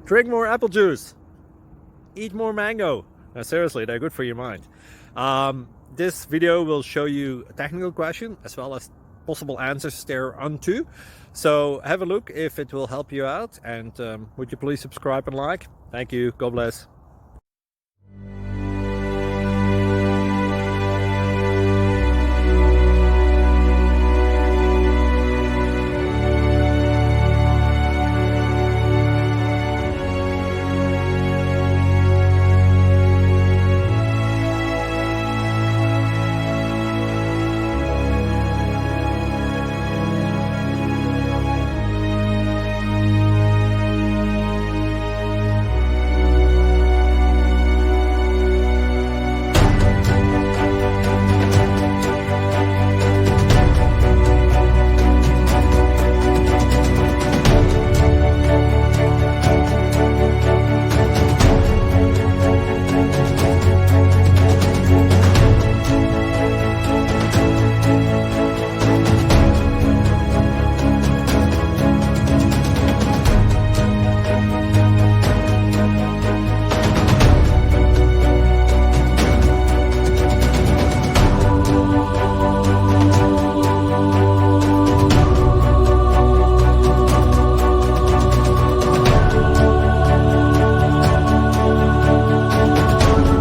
Drink more apple juice. Eat more mango. No, seriously, they're good for your mind. This video will show you a technical question as well as possible answers thereunto. So have a look if it will help you out, and would you please subscribe and like? Thank you. God bless.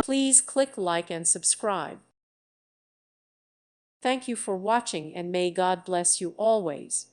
Please click like and subscribe. Thank you for watching, and may God bless you always.